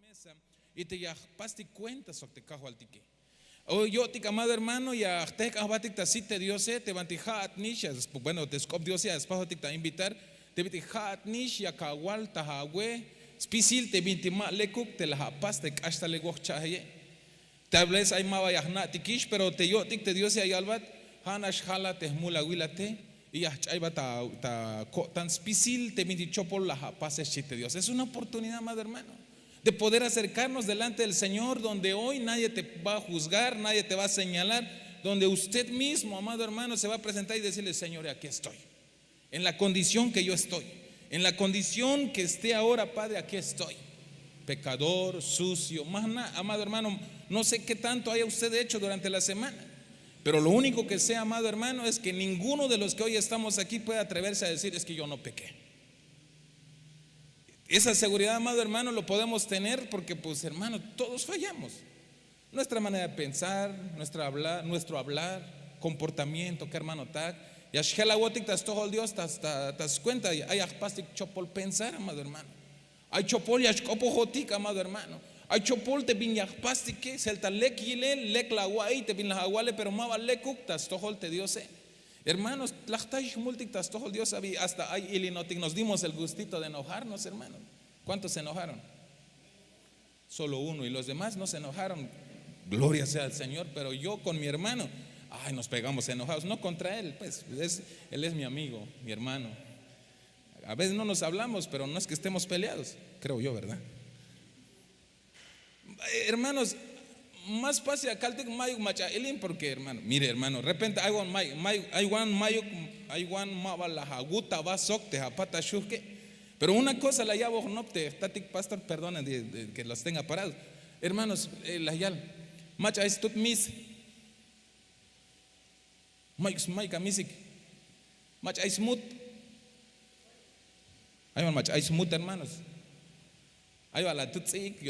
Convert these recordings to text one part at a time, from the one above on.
mesa y te ya pasti cuenta so te cajo al tique. O yo tic amado hermano ya te abatic te Dios te vantihat nishas bueno te scop Dios ya espajo tic ta invitar te vantihat nish ya kawal tahagüe spisil te vintima lekuk te la pas te hasta le gochaye. Tal vez hay mava yahna tikish pero te yo tic te Dios ya albat hanash hala te mula wilate y ya chaiba ta tan spisil te vintichopol la pas te Dios. Es una oportunidad, amado hermano, de poder acercarnos delante del Señor, donde hoy nadie te va a juzgar, nadie te va a señalar, donde usted mismo, amado hermano, se va a presentar y decirle: Señor, aquí estoy, en la condición que yo estoy, en la condición que esté ahora, Padre, aquí estoy, pecador, sucio, más nada, amado hermano, no sé qué tanto haya usted hecho durante la semana, pero lo único que sé, amado hermano, es que ninguno de los que hoy estamos aquí puede atreverse a decir: es que yo no pequé. Esa seguridad, amado hermano, lo podemos tener porque, pues, hermano, todos fallamos. Nuestra manera de pensar, nuestro hablar, comportamiento, que hermano tag. Y ashela wotik tas todo Dios tas cuenta. Hay pastik chopol pensar, amado hermano. Hay chopol y ashkopo jotik, amado hermano. Hay chopol te bin pastik que selta lek yile lek la guay te bin la aguale pero mava lekuk tas todo te Dios. Hermanos, todo Dios sabía, hasta hay ilinotic, nos dimos el gustito de enojarnos, hermanos. ¿Cuántos se enojaron? Solo uno, y los demás no se enojaron. Gloria sea al Señor, pero yo con mi hermano, nos pegamos enojados, no contra él, pues él es mi amigo, mi hermano. A veces no nos hablamos, pero no es que estemos peleados, creo yo, ¿verdad? Hermanos, más fácil acá el mayo macha elin porque hermano, mire hermano, de repente hay one mayo la haguta va socte apata shuke, pero una cosa la llavo no te static pastor, perdona de que los tenga parados, hermanos, la yal macha es tut mis maika misik macha es mut hay macha es mut, hermanos, hay a la tutsik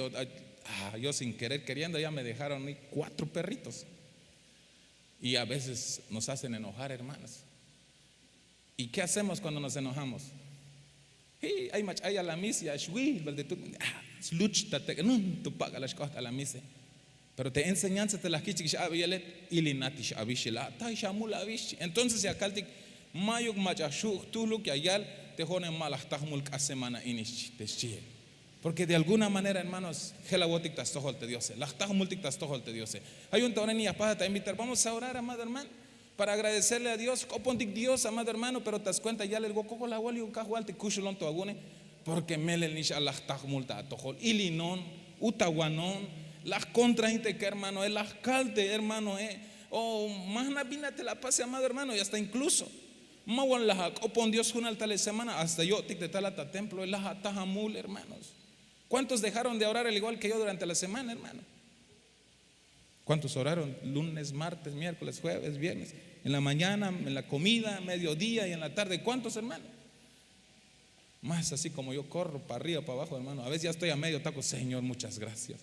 yo sin querer queriendo ya me dejaron 4 perritos y a veces nos hacen enojar, hermanos. ¿Y qué hacemos cuando nos enojamos? Hay a la misa pero te enseñanza te las quichis entonces ya caltic mayuk machashuk tulu que ayal te jonen malas tahmul semana inish te chie. Porque de alguna manera, hermanos, hay un taureni para invitar. Vamos a orar, amado hermano, para agradecerle a Dios. Dios, amado hermano, pero te das cuenta ya le goco la wali un cajual te cushulon to agune, porque melel nish Allah tahmulta atohol ilinon utaguanon las contrainte que hermano el alcalde hermano más nabina te la pase, amado hermano, y hasta incluso mawan la opon Dios una tal semana hasta yo tic de talata templo el la tahamul, hermanos. ¿Cuántos dejaron de orar al igual que yo durante la semana, hermano? ¿Cuántos oraron lunes, martes, miércoles, jueves, viernes? En la mañana, en la comida, mediodía y en la tarde. ¿Cuántos, hermano? Más así como yo corro para arriba, para abajo, hermano. A veces ya estoy a medio taco. Señor, muchas gracias.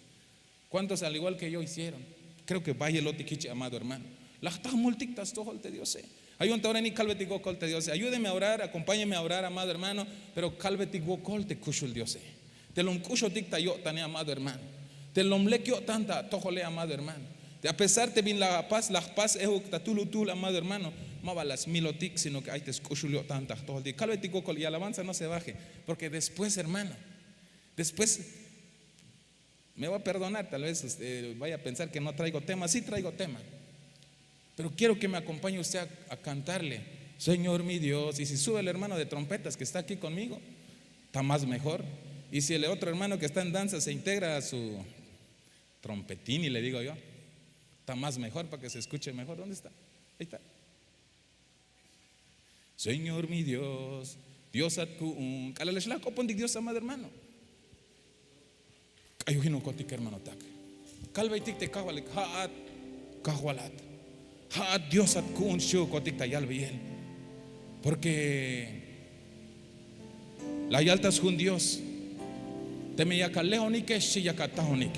¿Cuántos al igual que yo hicieron? Creo que vaya el otiquiche, amado hermano. Las tas multictas todo te Dios. Hay un taureni calvetigo col te Dios. Ayúdeme a orar, acompáñeme a orar, amado hermano. Pero calvetigo col te cucho el Dios. Te lo cucho dicta yo tan amado hermano. Te lo mlequio tanta tojole, amado hermano. A pesar te bin la paz tul, amado hermano. Mava las milotic, sino que hay te escuchulio tanta tojole. Calvetigo col y alabanza no se baje, porque después, hermano, después me va a perdonar, tal vez vaya a pensar que no traigo tema. Sí traigo tema, pero quiero que me acompañe usted a cantarle: Señor mi Dios. Y si sube el hermano de trompetas que está aquí conmigo, está más mejor. Y si el otro hermano que está en danza se integra a su trompetín, y le digo yo, está más mejor para que se escuche mejor. ¿Dónde está? Ahí está. Señor mi Dios, Dios atkun, kalaleshla kopondik Dios, amado hermano. Ayujino kotik hermano tak. Kalvaitik te kahwalik haat kahwalat. Haat Dios atkun shu kotik tayal biel. Porque la yaltas jun Dios. Temiyaka leonik shiyaka tahonik.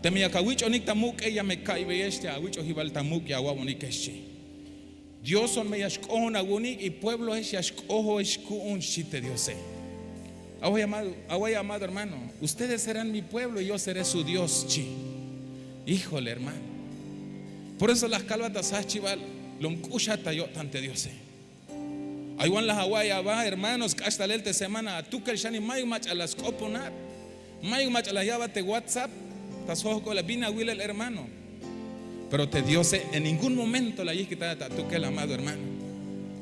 Temiyaka wichonik tamuk ella me kaibe este a wicho hibal tamuk ya wawonik shi. Dios son me yashkon agunik y pueblo es yashkoho eshkun shite Dios. amado hermano, ustedes serán mi pueblo y yo seré su Dios, chi. Híjole, hermano. Por eso las calvatas chival, lo mcushata yo tante Dios. Aywan las Hawaii va, hermanos, hasta la semana, tú que el shani mayo mach a las coponar, mayo mach a la llave de WhatsApp, tasojo con la bina will el hermano. Pero te Dios en ningún momento la yisquita tú que el amado hermano.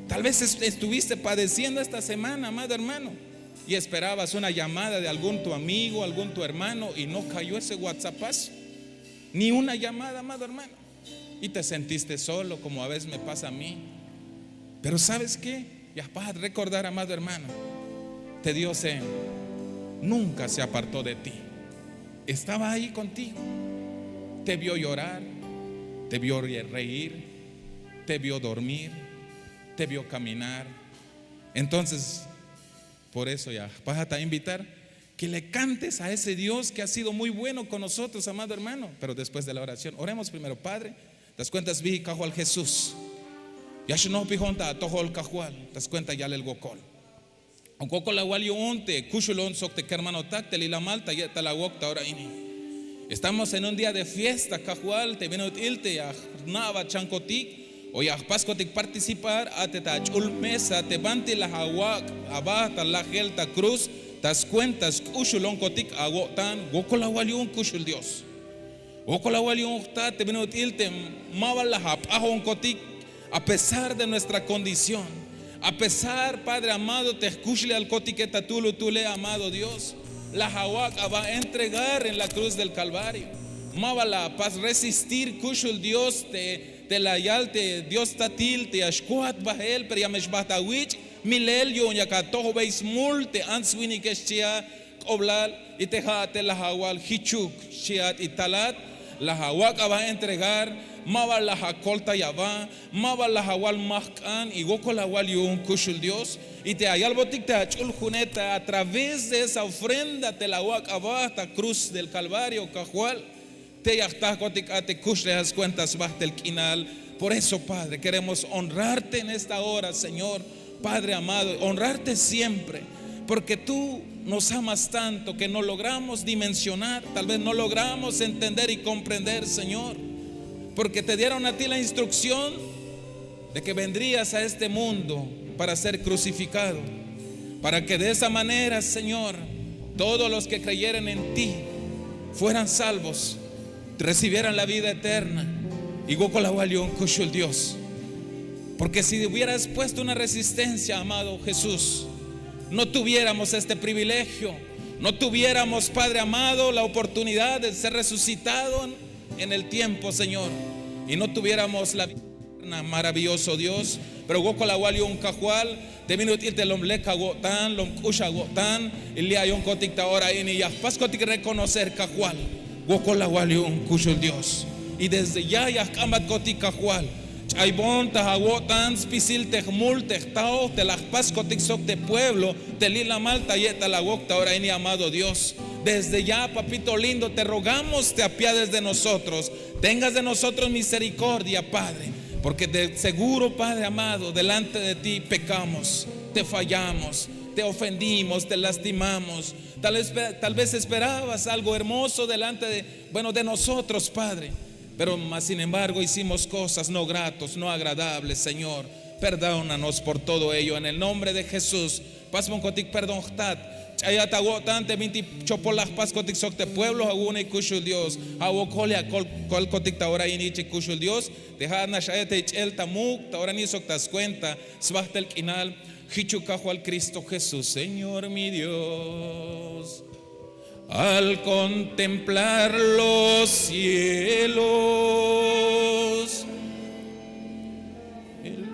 Tal vez estuviste padeciendo esta semana, amado hermano, y esperabas una llamada de algún tu amigo, algún tu hermano, y no cayó ese WhatsAppazo, ni una llamada, amado hermano, y te sentiste solo, como a veces me pasa a mí. Pero ¿sabes qué? Ya vas a recordar, amado hermano, te Dios nunca se apartó de ti, estaba ahí contigo, te vio llorar, te vio reír, te vio dormir, te vio caminar. Entonces, por eso ya vas a invitar que le cantes a ese Dios que ha sido muy bueno con nosotros, amado hermano. Pero después de la oración, oremos primero. Padre, das cuentas vi cajual Jesús, ya no pijonta a tojo el cajual, das cuenta ya el gokol un coco la wal yo unte kushulon sok te hermano tactel y la malta ya ta la wokta ahora ini. Estamos en un día de fiesta, cajual, te viene ilte ya nava chancotic o ya pascotic participar a te tachul mesa te bante la hawak abata la gelta cruz tas cuentas kushulon cotic agotan gokola waliun kushul Dios gokola waliun ta te viene ilte maval la hap ahon cotic. A pesar de nuestra condición, a pesar, Padre amado, te escuchle al cotiqueta tú le amado Dios, la hawak va a entregar en la cruz del Calvario. Mavala, paz resistir, kushul Dios, te la yalte, Dios tatil, te ashkuat bahel, pero ya meshbatawich, milelio, ya katoho veis multe, answini que shia, oblal, y te jate la hawal, hichuk, shiat y talat, la hawak va a entregar. Maval la hakolta yava, maval la hawal mahkan y goko la wal yun kushul Dios y te ayal botik te achul juneta a través de esa ofrenda te la wak abata cruz del Calvario cajual te yachta kotik ate kush le das cuentas basta el quinal. Por eso, Padre, queremos honrarte en esta hora, Señor, Padre amado, honrarte siempre, porque tú nos amas tanto que no logramos dimensionar, tal vez no logramos entender y comprender, Señor. Porque te dieron a ti la instrucción de que vendrías a este mundo para ser crucificado, para que de esa manera, Señor, todos los que creyeran en ti fueran salvos, recibieran la vida eterna. Y gocolawalion kushul Dios. Porque si hubieras puesto una resistencia, amado Jesús, no tuviéramos este privilegio, no tuviéramos, Padre amado, la oportunidad de ser resucitado en el tiempo, Señor, y no tuviéramos la vida eterna, maravilloso Dios. Pero goko la wali un cajual te vino irte lom le cagotan lom kusha gotan y le hay un cotic ahora y ya pascotic reconocer cajual goko la wali un kushul Dios y desde ya kamat cotic cajual chaibon tahagotan spisil tehmul tehtao te las pascotic sok de pueblo te lila malta yeta la gokta ahora y amado Dios. Desde ya, papito lindo, te rogamos, te apiades de nosotros, tengas de nosotros misericordia, Padre, porque de seguro, Padre amado, delante de ti pecamos, te fallamos, te ofendimos, te lastimamos. Tal vez esperabas algo hermoso delante de nosotros, Padre, pero más sin embargo hicimos cosas no gratos, no agradables, Señor. Perdónanos por todo ello, en el nombre de Jesús. Pasmon kotik perdón ayatagotan minti chopolas pascotic sok te pueblo aguna y kushul Dios awokolia kol kotik taora inichi kushul Dios dejana shayete el tamuk taora ni sok tas cuenta svahtel kinal hichukajo al Cristo Jesús, Señor mi Dios. Al contemplar los cielos, el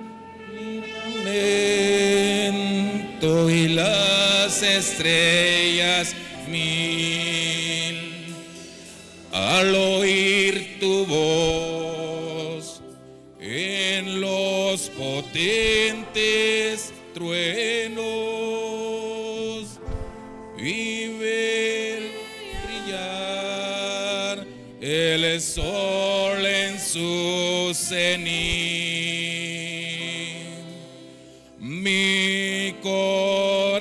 firmamento y las estrellas mil, al oír tu voz en los potentes truenos y ver brillar el sol en su cenit, mi corazón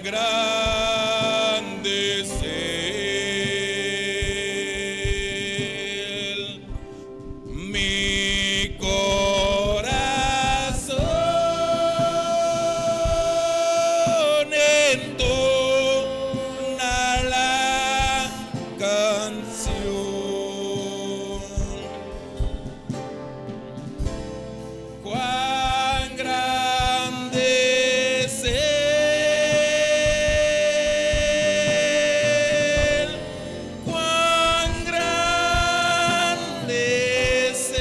grande es Él. Mi corazón entona la canción. Cuán grande es Él, cuán grande es Él.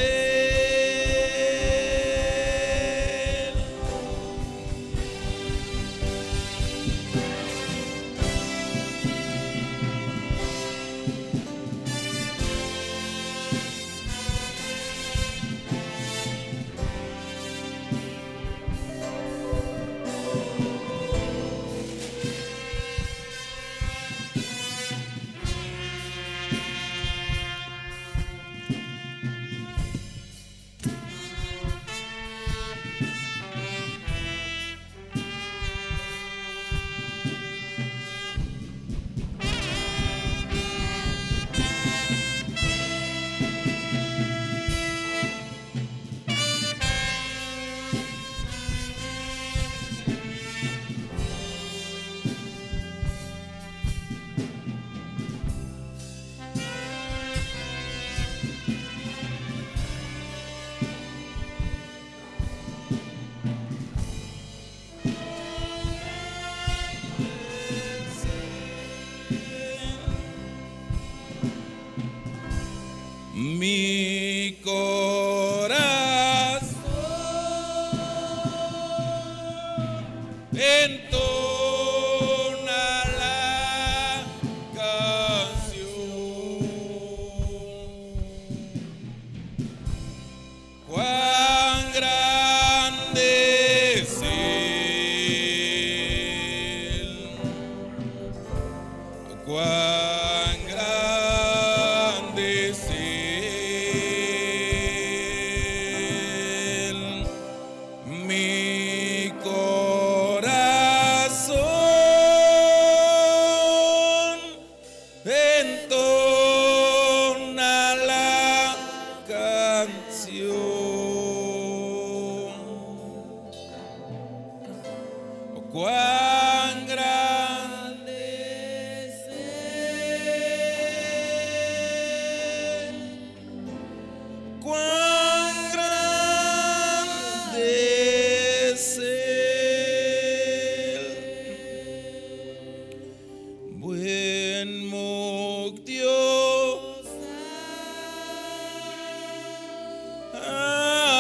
Mi corazón entona la canción. Cuán grande es Él, cuán grande es Él. Mi corazón entona la canción. Cuán grande es Él, cuán grande es Él. Buen Dios,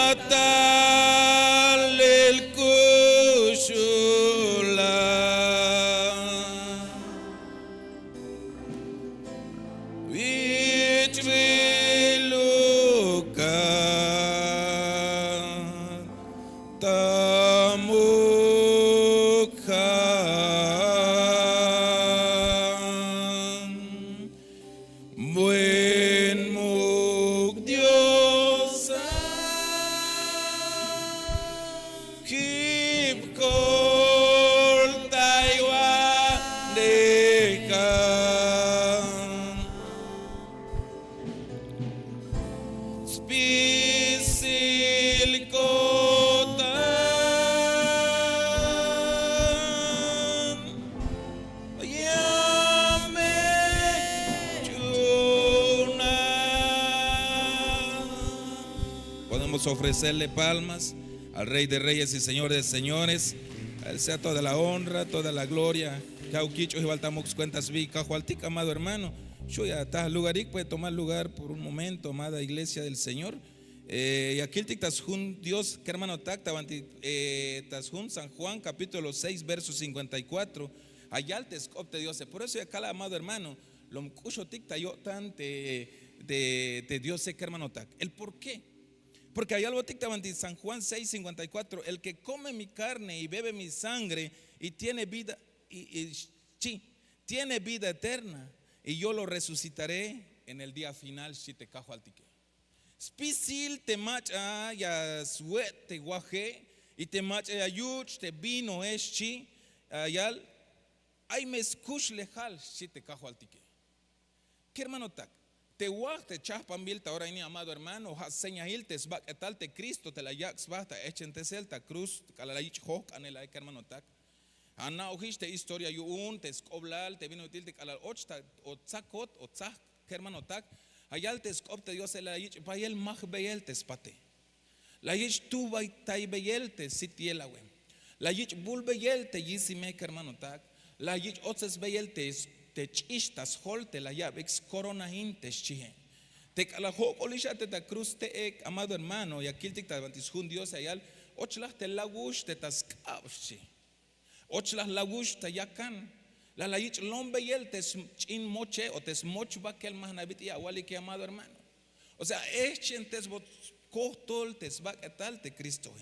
atal el kushula, which will look at Tamukhan. Buen Dios, keep call Taiwan dekan, spisil kotan, yame chuna. Podemos ofrecerle palmas al Rey de Reyes y Señor de Señores. A Él sea toda la honra, toda la gloria. Cauquicho y Baltamux cuentas vi, Cajualtic, amado hermano. Yo ya está lugarik, puede tomar lugar por un momento, amada iglesia del Señor. Y aquí el Tasjun, Dios, que hermano tacta, Tasjun, San Juan, capítulo 6, verso 54. Allá te escopte Dios. Por eso acá, amado hermano, lo mcucho ticta yo tan de Dios, que hermano tac. ¿El por qué? Porque allá lo ticta San Juan 6, 54. El que come mi carne y bebe mi sangre y tiene vida, tiene vida eterna, y yo lo resucitaré en el día final. Si te cajo al tique. Spisil te macha ya suet te guaje y te macha ya yuch te vino eschi ayal Ay me escuch lejal, si te cajo al tique. ¿Qué hermano tac? Te guaste chaspan bilta ahora ni amado hermano, has señahiltes va que tal te Cristo te la yax basta echente celta cruz calayich hok anela que hermano tac. Ana ojiste historia yo un te escoblal te vino util te calal ochta o tzakot o tzak que hermano tac. Ayal te escopte Dios el ayich bayel mach beyel te spate. La yich tu bay tai beyel te sitiela we. La yich bul beyel te yisime que hermano tac. La yich otzes beyel te chistas holte la llave ex corona hintes chije. Te calajok olisha te ta cruz te ek amado hermano y aquí te tabantis jun Dios ayal ochlah te lagush te taskavchi. Ochlah lagush te yakan. La yich lombe yel te chin moche o te smoch bakel mahnabit y awali que amado hermano. O sea, echen te bot kostol te sbak etal te Cristo.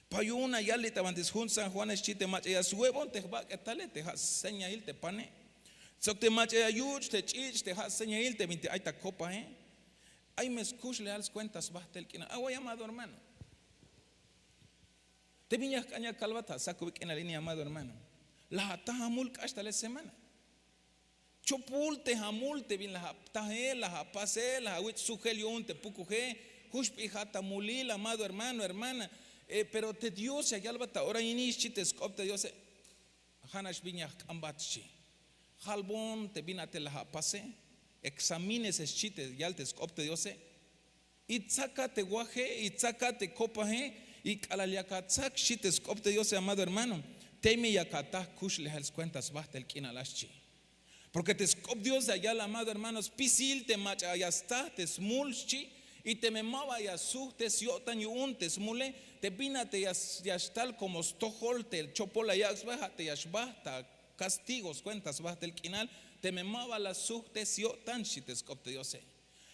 Payuna yali tabantis jun San Juan es chite mach ya suebon te bak etale te has señail te pane. So te mach ya yuch te chich te has señail te vinti aita copa Ay me escuch le als cuentas basta el kina. Agua amado hermano. Te viñas caña calvata saco en la línea amado hermano. La tahamul hasta la semana. Chopul te hamul te vin la tahe la pase la wit sugelion te pucuje hushpi hata mulil amado hermano hermana. Pero te Dios ya albata ahora inichi te scopte Dios hanash viñas ambatchi. Halbon te vinate la pase. Examines es chite ya te scopte Dios. Itzaka te guaje itzaka te copaje y calaliacatzak chite scopte Dios amado hermano. Teme yakatah kush le hals cuentas basta el kinalashi. Porque te scop Dios allá la amado hermanos pisil te macha ya está te smulchi y te memaba ya su te siotan yun te smule te pinate ya tal como stohol te chopola ya baja te yashbasta castigos cuentas basta el kinal te memaba la su te siotan si te scop Dios.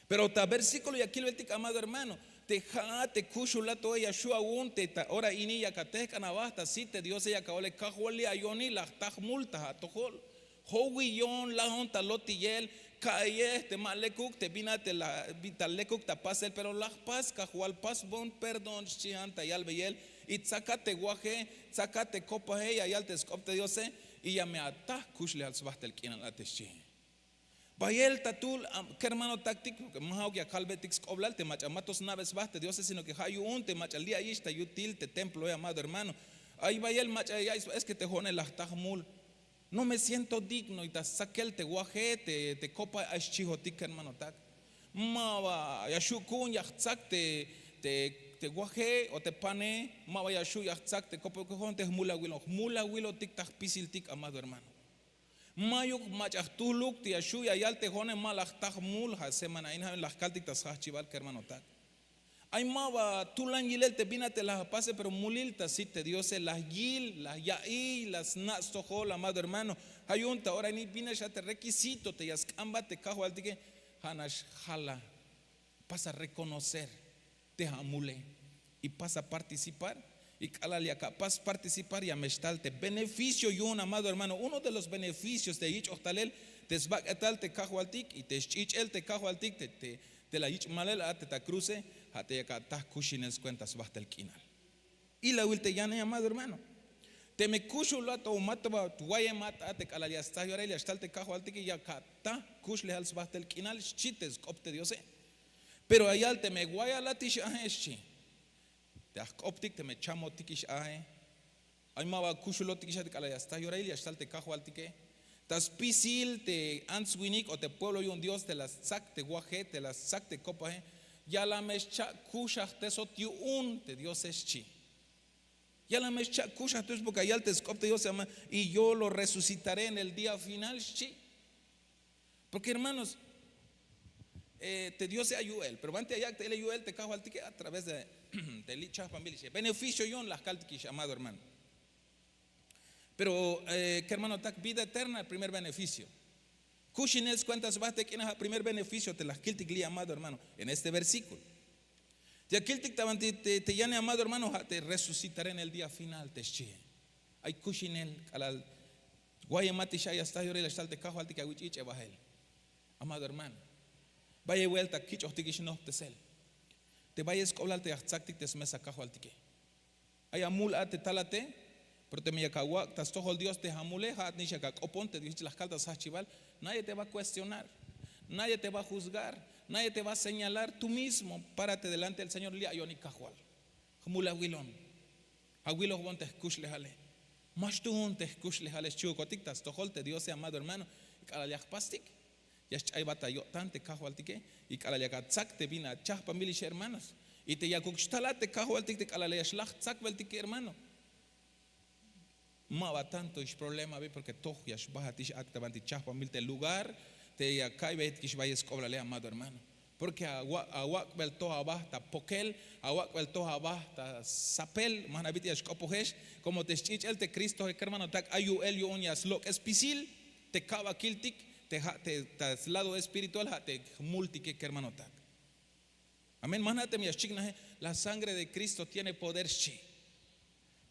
Pero ta versículo y aquí el vetic amado hermano te ja te kushula to ya shua un te ora ini ya kate kanabasta si te Dios ya kaole kaholi ayoni la tah multa tohol howi yon la honta lotiyel kaye te malekuk te binate la vitalekuk ta pasel pero la paz kahual paz bon perdón chianta yal beyel y tzakate guaje tzakate copa ya yal te scopte Dios y ya me ata kushle al svahtel kinan la teshi. Bayel tatul que hermano táctico que más que calvetix oblal te machamatos naves baste Dios sino que hay un te machalía y está yutil te templo amado hermano ahí bayel macha es que te jone las tajmul no me siento digno y te saquel te guaje te copa a chijotic hermano tac mava yashukun yachak te guaje o te pane mava yashu yachak te copa que jone te mula wilo tic tak pisil tic amado hermano. Mayuk machahtuluk ti ashu ya yal te jone malachtaj mul ha semana ina las caltitas hachival que hermano tak. Ay mava tulan yilel te binate las pase pero mulil ta si te Dios las gil las yaí las nastojo amado hermano. Ayunta ahora ni vine ya te requisito te yascamba te cajo al tique hanash jala pasa a reconocer te hamule y pasa a participar. Y calalia capaz participar y amestalte beneficio y un amado hermano uno de los beneficios de ich octalel te sbagetal te cajo altik y te chichel te cajo altik te la ich malela te ta cruce hate yakatah kushines cuentas basta el kinal y la will te llane amado hermano te me kushu la to matba tuaye mata te calalia sta yorelia stalte cajo altik y yakatah kushle hals basta el kinal chites copte Dios pero ayal te me guaya la tish aheshi te optik te me chamo tikish ahe ay mava kushulo tikish te kala yasta yorail yastal te cajo altike tas pisil te answinik o te pueblo y un Dios te las sac te guaje te las sac te copa ya la mescha kushach te sotiu un te Dios es chi ya la mescha kushach te porque ayal te scopte Dios ama y yo lo resucitaré en el día final chi porque hermanos te Dios sea Yuel pero antes allá te le Yuel te cajo altique a través de lichas familias beneficio yo en las caltiquish amado hermano pero que hermano tak vida eterna el primer beneficio kushines cuentas baste quién es el primer beneficio te las kiltikli amado hermano en este versículo te kiltik te llane amado hermano te resucitaré en el día final te chie hay kushinel alal guayamati shaya está yore la te cajo altique a wichich ebahel amado hermano vaya vuelta kich otikish no te sel te vayas a hablar te achactic te mesa cajo altike. Hay amul ate talate Pero te me tas todo el Dios te jamuleja, ni se oponte, Dios las cartas chival. Nadie te va a cuestionar, nadie te va a juzgar, nadie te va a señalar. Tú mismo párate delante del Señor. Lia yoni cajual, jamula wilon, aguilo juan te escuchle jale, más tú un te escuchle jale, chucotictas, tojolte, Dios amado hermano, y cada liaj pastic, ya hay batalla tante cajual tique, y cada liaj tzak te vina chapa milis hermanos, y te yacuchtalate cajual tique, cada liaj lach tzak vel tique hermano. Mava tanto es problema ve porque todo ya baja tish actabanti chapa milte lugar te ya kai vet que vayas cobrale amado hermano porque agua bel to abasta pokel agua bel to abasta sapel manabiti es copojes como te chich el te Cristo hermano tak ayu el yo uñas lo espisil te cava kiltik te lado espiritual te multi que hermano tak amén manate mi chigna la sangre de Cristo tiene poder chi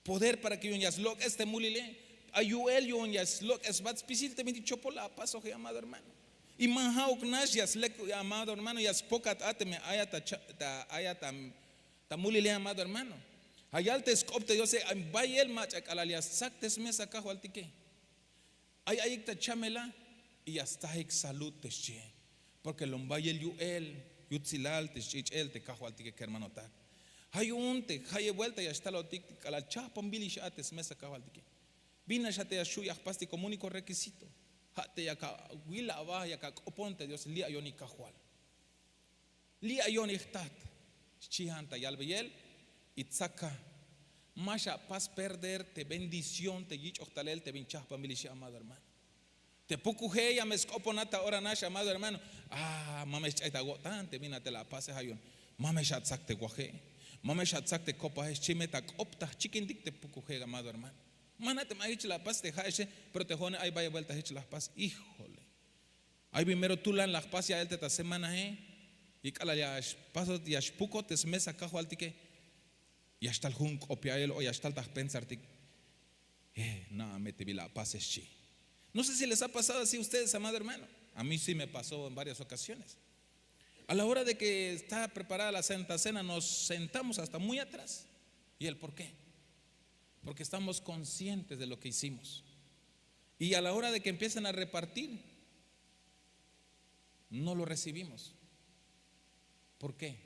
poder para que uñas lo este mulile ayuel uñas lo es bat spisil te dicho por la paso que amado hermano y manhau knasias le amado hermano y as pocat atme ayata ta mulile amado hermano ayal te scopte Dios en bayel macha calalias sactes mesa cajo altique ay ta chamela y hasta ex salud te che porque lombayel yutzilal te chichel te cajo altique hermano ta hay un te hay vuelta y hasta lo tic a la chapa bilish ates mesa cabaldique vina ya te ashuya pasti como único requisito hate ya ka wila va ya ka oponte Dios lia yoni cajual lia yoni stat chihanta yalbeyel itzaka masha pas perder te bendición te gich octalel te vinchapa bilish amado hermano te pukuje ya me escoponata ora nasha amado hermano mames chaita gotante vina te la pase hayon mames chatzak te guaje Mame shatzak te copa es chimetak opta chiquindik te pukuje amado hermano. Manate ma hich la paz te jaese, pero te jone ahí vaya vuelta hich la paz. Híjole. Ahí primero tú la paz ya él te semana y cala ya paso ya puco te mesa cajo altique. Ya está el jun opia él o ya está el taj pensar tic. Nada me te vi la paz es chi. No sé si les ha pasado así a ustedes, amado hermano. A mí sí me pasó en varias ocasiones. A la hora de que está preparada la Santa Cena, nos sentamos hasta muy atrás. ¿Y el por qué? Porque estamos conscientes de lo que hicimos. Y a la hora de que empiezan a repartir, no lo recibimos. ¿Por qué?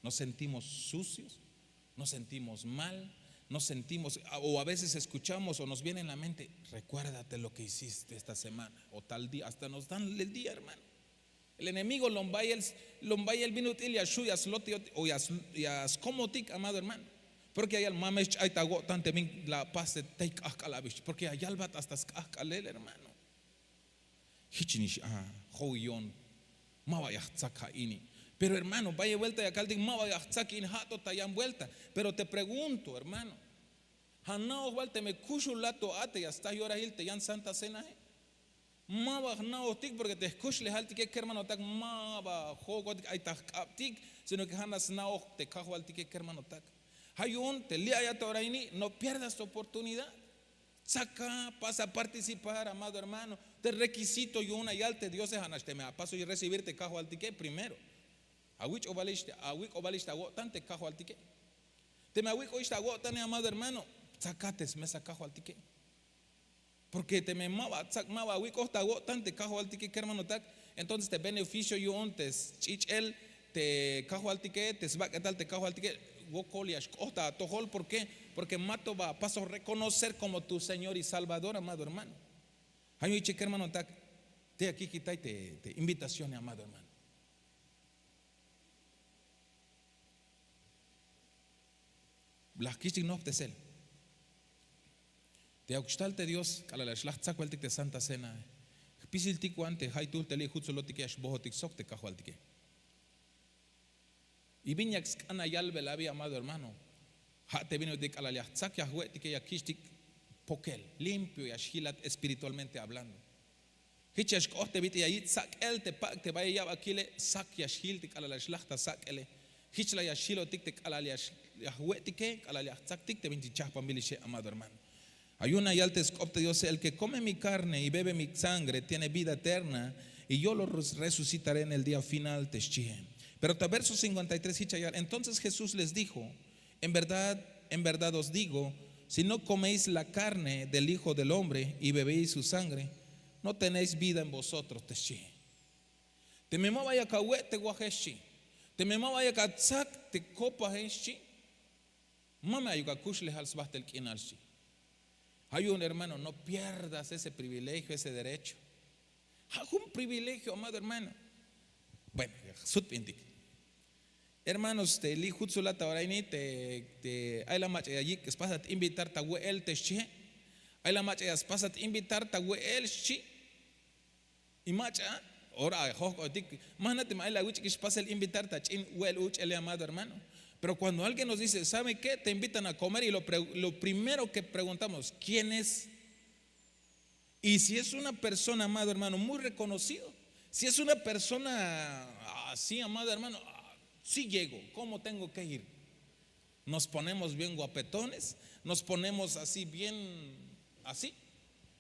Nos sentimos sucios, nos sentimos mal, nos sentimos, o a veces escuchamos o nos viene en la mente, recuérdate lo que hiciste esta semana o tal día, hasta nos dan el día, hermano. El enemigo lombay el minutil y ashuyas loti o yas comotic, amado hermano. Porque hay al mamesh hay tago tante min la paz de take akalabish. Porque hay albat hasta akalel hermano. Hichinish hoyon mawayachaka ini. Pero hermano, vaya vuelta y acaldi mawayachaka in hato tayan vuelta. Pero te pregunto, hermano, hanao vuelta me kushu lato ate y hasta llora te yan Santa Cena. Maba no tic porque te escuches le halti que hermano tak maba juego ay tak aptic sino que hanas nao te cajo alti que hermano tak hay un te lia ya toraini no pierdas tu oportunidad saca pasa a participar amado hermano te requisito y una y alte Dios es hanas te me paso y recibirte cajo alti que primero awich obalista tante cajo alti que te me awich oista tane amado hermano sacates me sacajo alti que porque te me mava costa tante cajo altique hermano tak entonces te beneficio yo antes chichel te cajo altique te va que tal te cajo altique gocolias costa tojol ¿por qué? Porque mato va paso a reconocer como tu Señor y Salvador amado hermano hay un chique hermano tak te aquí quita te invitación amado hermano las kichik no te sel te auxtalte Dios cala la shlachtza cualtic de Santa Cena pisil ticuante hay tú te le jutzolotique ashbohotic sok te cajualtique y viñax ana yalbe la había amado hermano ha te vino de cala la tzak ya huetique ya kishtik pokel limpio y ashilat espiritualmente hablando hichas coste vite ahí tzak el te pak te vaya ya aquile sak ya shil te cala la shlachta sak ele hichla ya shilo tik te cala la huetique cala la tzak tik te vinchichas pambiliche amado hermano. Hay una y altes copte Dios, el que come mi carne y bebe mi sangre tiene vida eterna y yo lo resucitaré en el día final. Pero hasta verso 53, entonces Jesús les dijo, en verdad os digo, si no coméis la carne del Hijo del Hombre y bebéis su sangre, no tenéis vida en vosotros. Te me vaya cahuete te guajeshi. Te me vaya catzak te copa heshi. Mama ayuga kushle halsbast el kinalshi. Hay un hermano, no pierdas ese privilegio, ese derecho. Un privilegio, amado hermano. Bueno, sutpintik. Hermanos, te li hutzulata oraini te hay la macha allí que pasat invitar ta el te shi. Hay la macha pasat invitar ta el shi. Y macha ora hotik manate ma la wich que pasa el invitar ta chin el uch el amado hermano. Pero cuando alguien nos dice, ¿sabe qué? Te invitan a comer y lo primero que preguntamos, ¿quién es? Y si es una persona, amado hermano, muy reconocido, si es una persona así, amado hermano, sí llego, ¿cómo tengo que ir? Nos ponemos bien guapetones, nos ponemos así bien, así.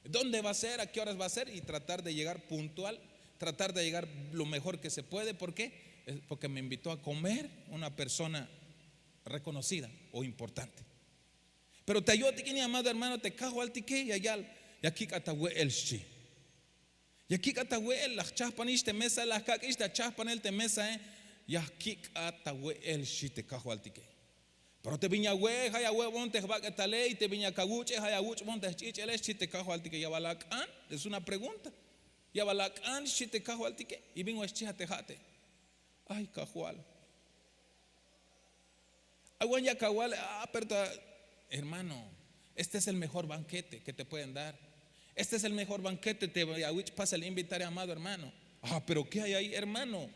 ¿Dónde va a ser? ¿A qué horas va a ser? Y tratar de llegar puntual, tratar de llegar lo mejor que se puede. ¿Por qué? Porque me invitó a comer una persona reconocida o importante. Pero te ayudo, amado hermano, te cajo al tique y allá, y aquí catahue el shi. Y aquí catahue el, las chaspanis te mesa, las caquis te chaspanel te mesa, y aquí catahue el shi te cajo al tique. Pero te viña hue, haya hue, montes va que tale, y te viña caguche, haya huch, montes chiche, el shi te cajo al tique. Ya balacan, es una pregunta. Ya balacan, shi te cajo al tique, y vengo a te jate. Ay, cajual. Aguanya cahual, pero hermano, este es el mejor banquete que te pueden dar. Este es el mejor banquete, te pasa el invitar, amado hermano. Pero ¿qué hay ahí, hermano?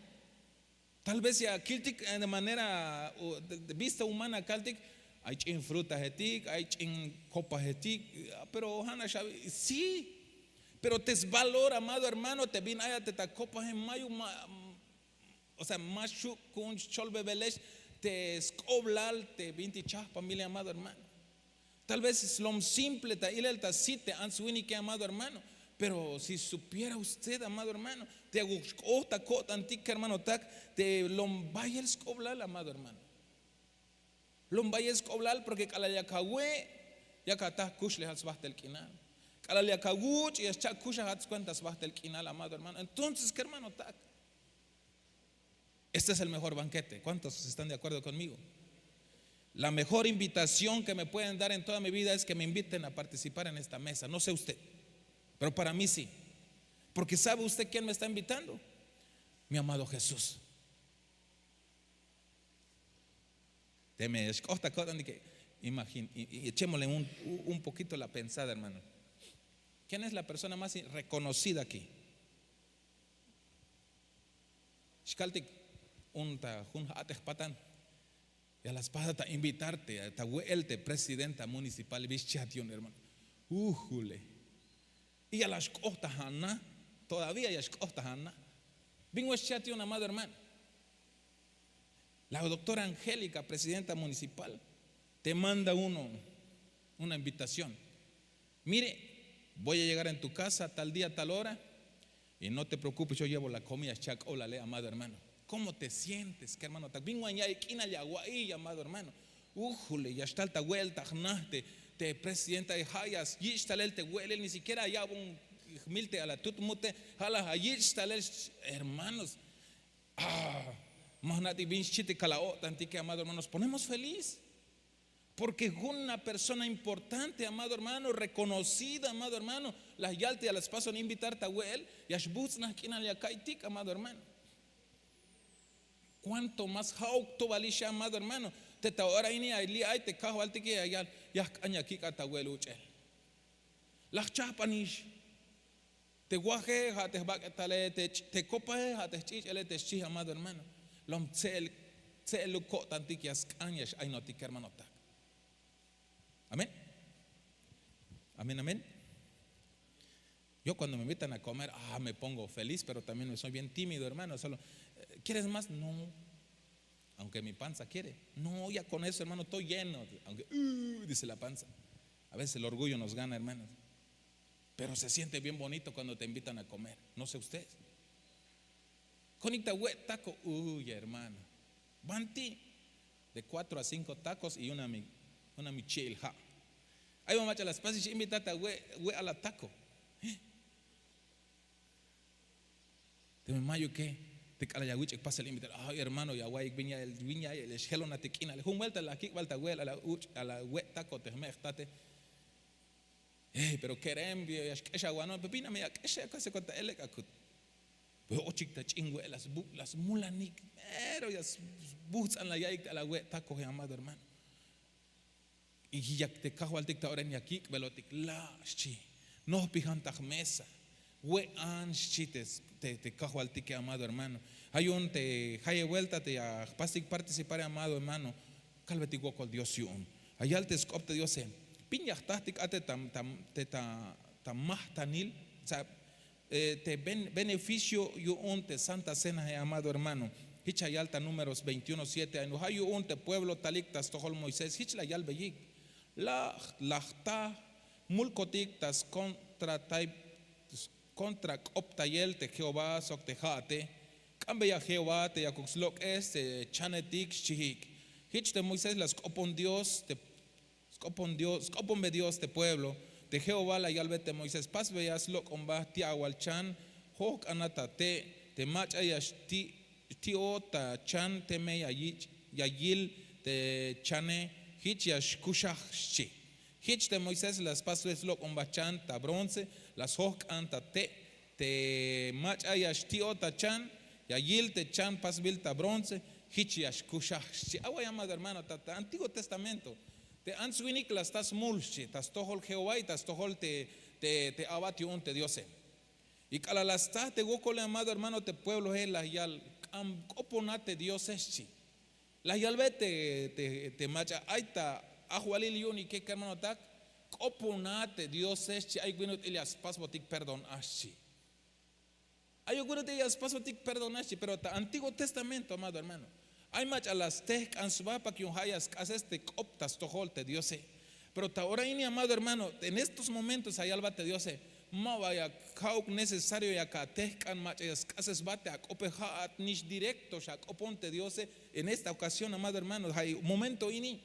Tal vez ya kiltik de manera de vista humana caltic hay chin frutas etik, hay chin copas etik, pero Hana sí, pero te es valor, amado hermano, te vin allá te ta copas en mayo, o sea, machu con cholbebelesh te escoblal te vinti chah familia, amado hermano. Tal vez es lo simple ta il el tacite ansuini que, amado hermano. Pero si supiera usted, amado hermano, te agota cota antica, hermano, tac, te lombaya el escoblal, amado hermano. Lombaya el escoblal porque calayacahue ya catah kushle hats basta el quinal. Calayacahue y echa kusha hats cuentas basta el quinal, amado hermano. Entonces, ¿qué, hermano, tac? Este es el mejor banquete. ¿Cuántos están de acuerdo conmigo? La mejor invitación que me pueden dar en toda mi vida es que me inviten a participar en esta mesa. No sé usted, pero para mí sí. Porque ¿sabe usted quién me está invitando? Mi amado Jesús. Y echémosle un poquito la pensada, hermano. ¿Quién es la persona más reconocida aquí? Shkaltik unta jun hatej patan. Y a la espada invitarte a tahuelte presidenta municipal bichation, hermano. Ujule. Y a las costas Hanna, todavía ya costas Hanna. Vengo a amado hermano. La doctora Angélica, presidenta municipal, te manda una invitación. Mire, voy a llegar en tu casa tal día, tal hora, y no te preocupes, yo llevo la comida, chac o la ley, amado hermano. ¿Cómo te sientes, que hermano? Vengo allá y quina yaguay, amado hermano. Ujule, ya está alta vuelta, te presidenta de Hayas, y está el te huele, ni siquiera allá un milte a la tutmute, jala allí está el hermanos. Más nadie vinchite calao, tantique, amado hermano, nos ponemos feliz. Porque una persona importante, amado hermano, reconocida, amado hermano, las yalte a las paso a invitar a él, y ashbutzna quina ya kaitik, amado hermano. Cuánto más hauk valisha, amado hermano. Te ahora ini ahí te cajo al tiki allá ya caña aquí catahuel uchel. Las chapanish te guaje te baquetale te copa te chichele te chi, amado hermano. Lom cel co tantiki as cañas ay no ti hermano ta. Amén. Amén, amén. Yo cuando me invitan a comer, me pongo feliz, pero también me soy bien tímido, hermano. Solo, ¿quieres más? No. Aunque mi panza quiere. No, ya con eso, hermano, estoy lleno. Aunque, dice la panza. A veces el orgullo nos gana, hermanos. Pero se siente bien bonito cuando te invitan a comer. No sé usted. Conita hue taco, hermano. Banti de 4 a 5 tacos y una michilja. Ahí vamos a las pasis invitate a we al ataco. Te me mayo que te cala ya wichek pasa el invitar. Ay hermano, ya guay viña el eshelo na tequina. Le jun vuelta la kik vuelta we a la we taco te me estate. Pero querem ya esha guano pepina me ya esha casi conta ele akut. Pero ochik ta chingwe las mulanik. Pero ya boots an la ya a la we taco amado hermano. Y ya te cajo al tic ahora en yakik velotic la chi. No pijantaj mesa. We an chites te cajo al tique amado hermano. Hay un te haye vuelta te a pastic participar amado hermano. Calveti con Dios yun. Allá te scopte Dios en. Piña táctic ate tam mahtanil. O sea, te beneficio yun te Santa Cena amado hermano. Hicha yalta números 21:7. Hay un te pueblo talictas tohol Moisés. Hich la yal beyik. La ta mulcotic tas contra optayel te Jehová sok te jate cambia Jehová te yacuxloc chanetic chihik hich de Moisés las scopon Dios scopon Dios te pueblo de Jehová la yalvete Moisés pas veas lo comba tiawal chan hok anata te mach ayash ti ota chan te me yayil te chane hich yash kushach hich de Moisés las pasves lo combachan ta bronce las hok anta te mach ayash tiota chan yayil te chan pasbil ta bronce hich yash kushach agua llamada hermano ta Antiguo Testamento te answinik las tas mulchi tas tohol Jehová y tas tohol te abati un te diose y cala las ta te gokole amado hermano te pueblo la yal oponate Dios eschi la yal vete te macha aita ajualil yoni que hermano tak oponate Dios eschi ay guinot elias pasbotik perdón ashi ay guinot elias pasbotik perdón ashi pero ta Antiguo Testamento amado hermano hay mach a las tek ansubapa que un hayas haces te optas tojolte Dios pero ta ahora ini amado hermano en estos momentos hay alba te Dios ma vaya kauk necesario ya ka tehkan mach as haces bate a opehat nish directo ya oponte Dios en esta ocasión amado hermano hay momento ini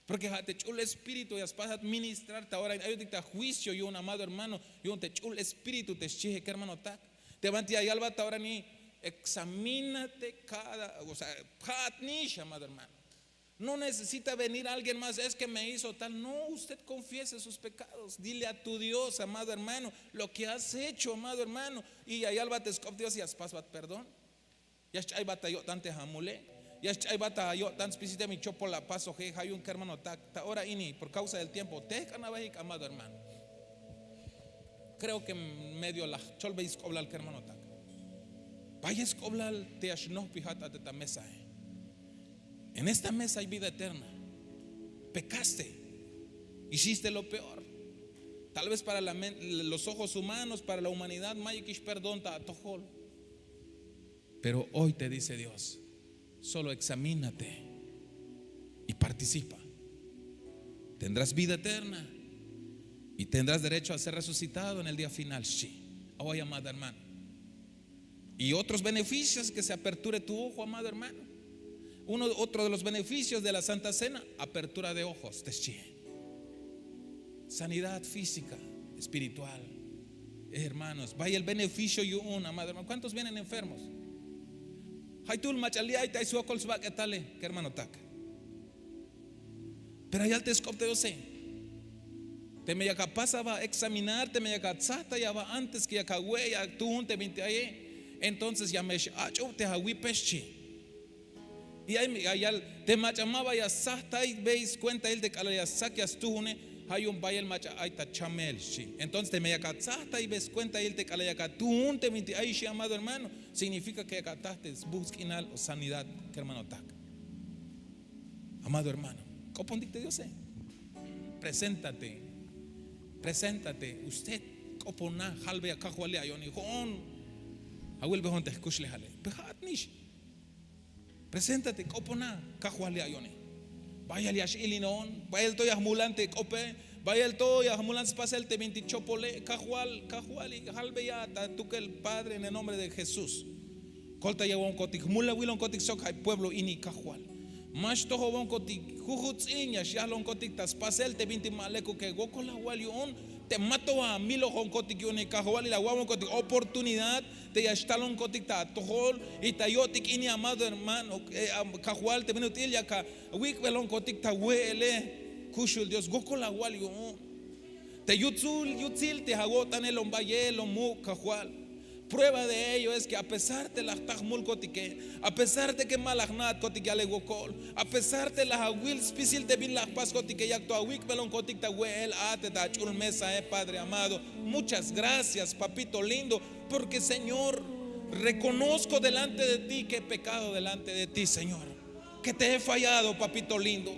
porque te chul espíritu y pasa administrarte ahora hay un juicio y un amado hermano y un te chul espíritu te chije que hermano tak te vanti ahí alba ahora ni examínate cada o sea nish amado hermano no necesita venir alguien más es que me hizo tal no usted confiese sus pecados dile a tu Dios amado hermano lo que has hecho amado hermano y ahí alba te scop Dios y pasa perdón ya hay batalló tante jamule ya hay bata yo tan específica mi chopo la paso que hay un hermano ta ahora ini por causa del tiempo te canabajik amado hermano creo que medio la cholveis cobla el hermano ta vayas cobla te ashno pijata te mesa en esta mesa hay vida eterna pecaste hiciste lo peor tal vez para los ojos humanos para la humanidad mayikish perdón ta tojol pero hoy te dice Dios solo examínate y participa. Tendrás vida eterna y tendrás derecho a ser resucitado en el día final. Sí, hoy amado hermano. Y otros beneficios que se aperture tu ojo, amado hermano. Otro de los beneficios de la Santa Cena, apertura de ojos. Sanidad física, espiritual. Hermanos, vaya el beneficio y un amado hermano. ¿Cuántos vienen enfermos? Haytul machalia y taisua colsback etale, que hermano tak. Pero allá te escopte yo sé. Te me pasa va a examinar, te me yacatzata ya va antes que yacagüe ya tú un te vinte ahí. Entonces ya me acho te hawi peschi. Y ahí allá te machamaba ya sahta y veis cuenta él de cala ya saquias tú une. Hay un bayel macha aita chamel shi. Entonces te me yacatzata y ves cuenta él te cala ya tú un te vinte ahí shi amado hermano. Significa que yacataste busquinal o sanidad que hermano tak. Amado hermano, ¿cómo dicte Dios? Preséntate. Usted copona halbe akahuale ayoni hon. Awel behon te escuchle hale. Behat nish. Preséntate copona kahuale ayoni. Vaya liash ilinon. Vaya el toya mulante cope. Vaya el toya mulante pasel te 20 chopole kahual halbe ya tuque el Padre en el nombre de Jesús. Colta ya un cotic mula wilon cotic sok hay pueblo ini kahual. Más toho bon kotik jujuts iñas ya lon kotik tas pasel te vinti maleko que goko la walion te mato a milo hon kotik yone kahuali la wawon kotik oportunidad te ya estalon kotik ta tohol y ta yotik ini amado hermano kahual te venutil ya ka wik velon kotik ta wele kushul Dios goko la walion te yutzil te hagotan el ombaye lo mu kahual. Prueba de ello es que a pesar de la tajmul kotike, a pesar de que malagnat kotike alegokol, a pesar de la will spisil de bin la paz kotike y acto awik belon kotik ta wel ate ta chul mesa Padre amado. Muchas gracias, papito lindo, porque Señor, reconozco delante de ti que he pecado delante de ti, Señor, que te he fallado, papito lindo.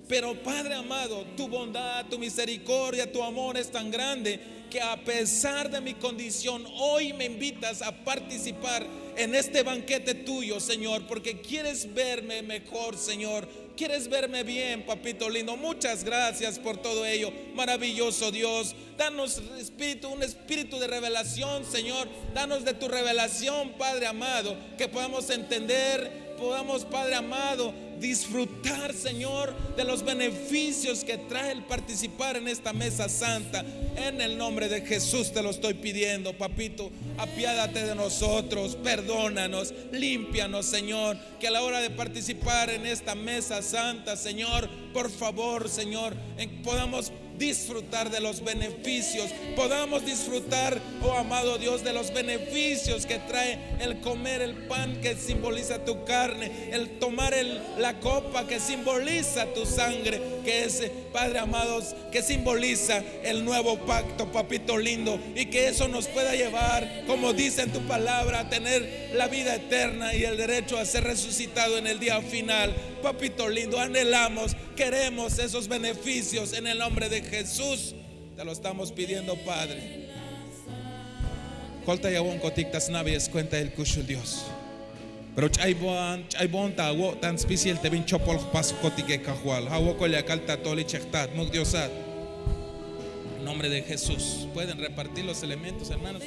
Pero Padre amado, tu bondad, tu misericordia, tu amor es tan grande que a pesar de mi condición hoy me invitas a participar en este banquete tuyo, Señor, porque quieres verme mejor, Señor, quieres verme bien, papito lindo. Muchas gracias por todo ello, maravilloso Dios. Danos un espíritu de revelación, Señor. Danos de tu revelación, Padre amado, que podamos entender, podamos, Padre amado, disfrutar, Señor, de los beneficios que trae el participar en esta mesa santa. En el nombre de Jesús te lo estoy pidiendo, papito. Apiádate de nosotros, perdónanos, límpianos, Señor, que a la hora de participar en esta mesa santa, Señor, por favor, Señor, podamos disfrutar de los beneficios, podamos disfrutar, oh amado Dios, de los beneficios que trae el comer el pan que simboliza tu carne, el tomar la copa que simboliza tu sangre, que es, Padre amados, que simboliza el nuevo pacto, papito lindo, y que eso nos pueda llevar, como dice en tu palabra, a tener la vida eterna y el derecho a ser resucitado en el día final. Papito lindo, anhelamos, queremos esos beneficios en el nombre de Jesús. Te lo estamos pidiendo, Padre. Colta ya won kotiktas navies cuenta el kushul Dios. Pero chaibon ta wo tan especial te vin chopol pas kotike kahual. Hawo kolia kalta toli chektat muk Diosat. En nombre de Jesús. Pueden repartir los elementos, hermanos.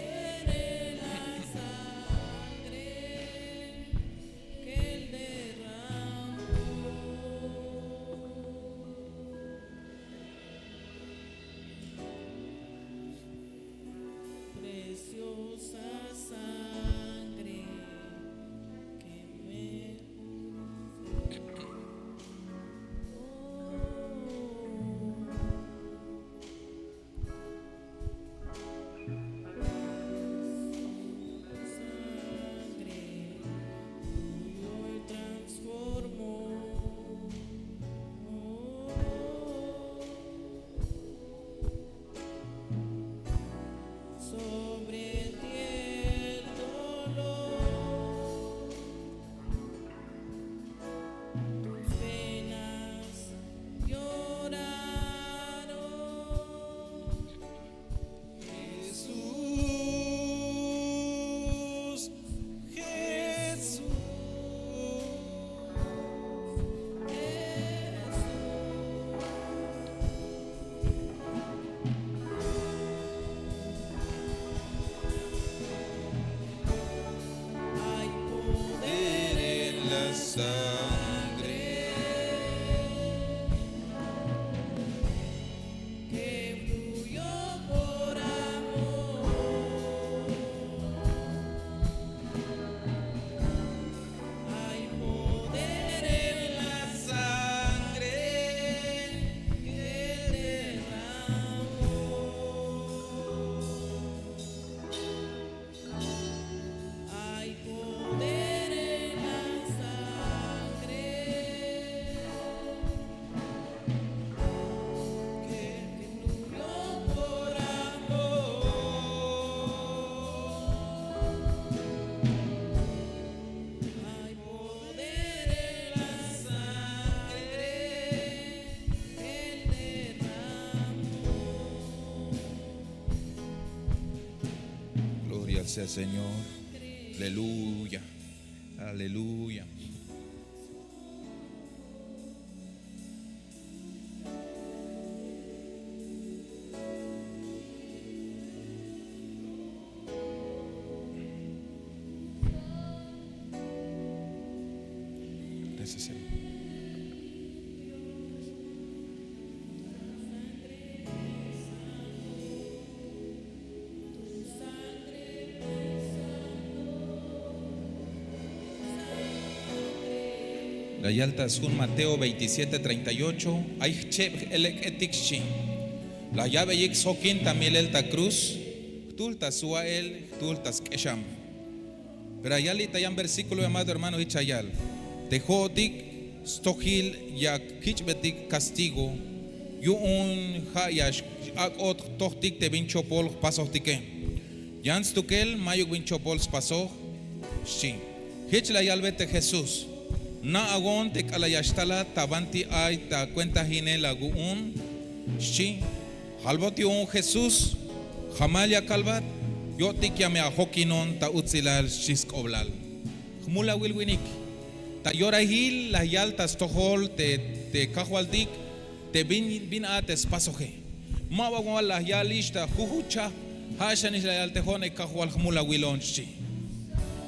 Sea Señor, aleluya, aleluya. Gracias, Señor. La yalta es un Mateo 27:38. Ay chep elek etikshi. La llave yik sokin tamil elta cruz. Tulta sua el, tultas kesham. Pero ayali tayan versículo amado hermano hichayal. Tejotik stohil ya kichbetik castigo. Yu un hayash akot tohtik te vinchopol pasohtike. Jans tukel mayuk vinchopol paso. Sí. Hich la yalvete Jesús. Na agon te kalayashtala tabanti ay ta cuenta hine lagun. Sí. Halboti un Jesús. Jamalia kalbat. Yo te llame a Hokinon ta utzilal shiskoblal. Mula wilwinik. Ta yorahil la yaltas tohol te kahualdik. Te bin a te spasoje. Mawagwal la yalista jujucha. Hashanish la yaltejone kahual mula wilonchi.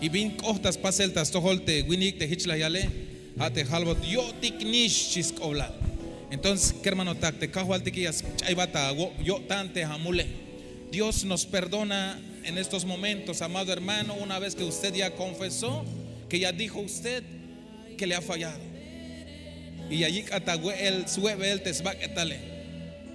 Y bin kohtas paseltas tohol te winik te hichla yale. A te halbot yo tiknish shiskoblal. Entonces, ¿qué hermano tak te kahualtikias chaibata yo tante hamule? Dios nos perdona en estos momentos, amado hermano, una vez que usted ya confesó, que ya dijo usted que le ha fallado. Y allí atagüe el sueve el tesbaquetale.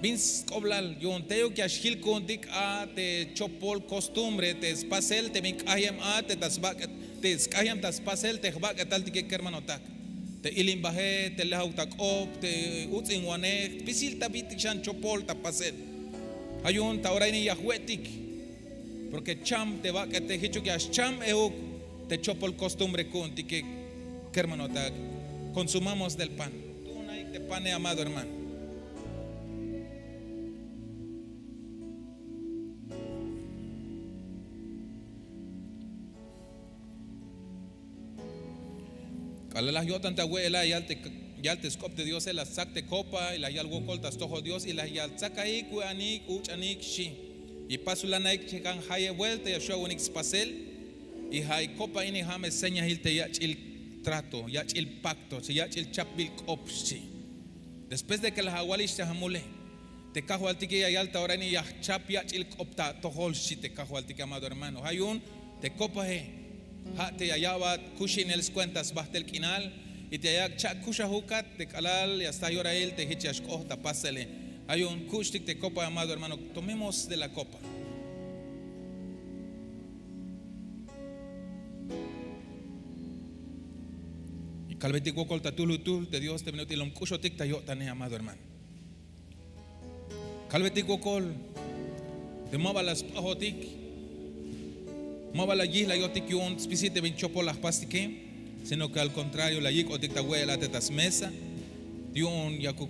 Vins coblal, yo un teo que ashil kondik a te chopol costumbre, te spasel, te minkayem a te tasbaquet, te skayem taspasel, te baquetal ti que hermano tak. Te ilimbaje, te lehautak op, te utzinwane, pisil tabitik shan chopol tapasel. Ayun tauraini yahwetik. Porque cham te va que te dicho que cham euk te chopol costumbre conti que hermano tak consumamos del pan. Tú no hay de pan, amado hermano. Calalas yo tanta huela y te scop de Dios la sac de copa y la yalgo coltas tojo Dios y la yal saca ahí kuanik uchanik shi y paso la naik checan haye vuelta y show unix pasel y hay copa ini hame señas il te yachil trato yachil pacto si yachil chapbil opshi. Después de que las agualis te hamule te cajo altiki y alta ahora ni ya chap yachil opta tohol shi te cajo altiki, amado hermano. Hay un te copa te ayaba kushin el cuentas bastel kinal y te ayak chak kusha hukat te kalal y hasta yora él te hichash kohta pásale. Hay un kushtik te copa, amado hermano. Tomemos de la copa. Y calvetik wokol tatulutul te Dios te minutil un kushotik ta yo tane, amado hermano. Calvetik wokol te mabalas pahotik. Mabala allí la yotik yun spisite vinchopo las pastike, sino que al contrario la yik otik tahuela tetas mesa, yun yakuk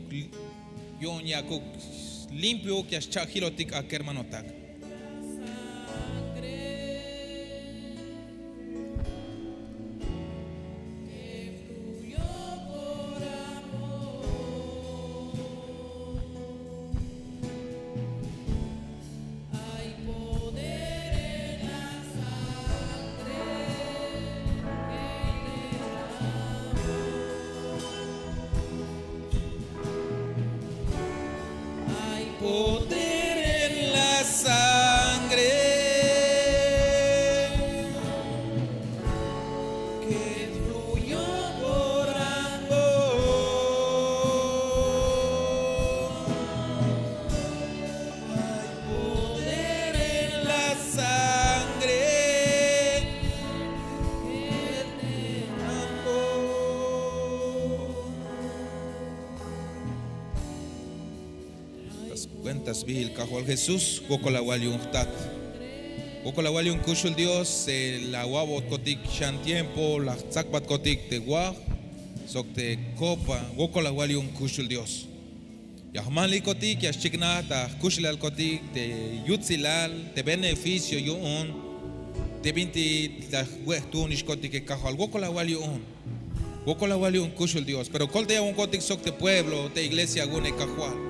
limpio que as chahilotik a kermanotak. Poder en la sangre que fluyó por amor. Hay poder en la sangre que derramó. Cuentas vil cajol Jesús gokola waliun tat gokola waliun kushul Dios la wabot kotik shan tiempo la zakbat kotik te guaj sok te copa gokola waliun kushul Dios yahmali kotik yashikna ta kushilal kotik te yutzilal te beneficio yun te binti la huehtunish kotik cajol gokola waliun kushul Dios. Pero kol te ya un kotik sok te pueblo te iglesia gune cajual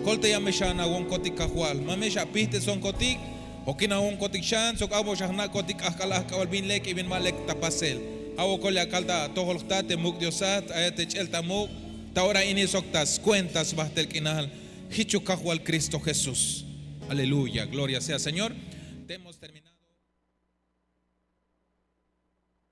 Kolte ya meshana won kotik kahwal, mamesha piste son kotik, okina won kotik shan, sok abo shahna kotik ahkalah kawal bin lek ibn malek tapasel. Awo kolya kalta toholtate muk diosat, ayate chelta muk, taora ini sok tas cuentas bastel kinal, hichu kahwal Cristo Jesús. Aleluya, gloria sea Señor. Hemos terminado.